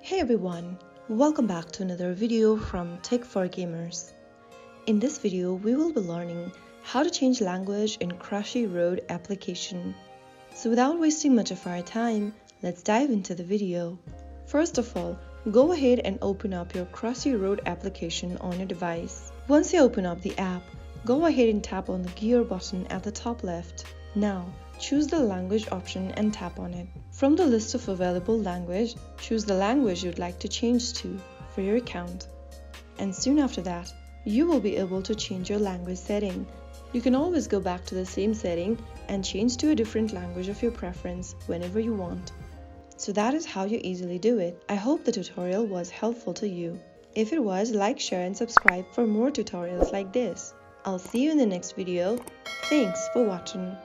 Hey everyone, welcome back to another video from Tech for Gamers. In this video, we will be learning how to change language in Crossy Road application. So without wasting much of our time, let's dive into the video. First of all, go ahead and open up your Crossy Road application on your device. Once you open up the app, go ahead and tap on the gear button at the top left. Now, choose the language option and tap on it. From the list of available language, choose the language you'd like to change to for your account. And soon after that, you will be able to change your language setting. You can always go back to the same setting and change to a different language of your preference whenever you want. So that is how you easily do it. I hope the tutorial was helpful to you. If it was, like, share and subscribe for more tutorials like this. I'll see you in the next video. Thanks for watching.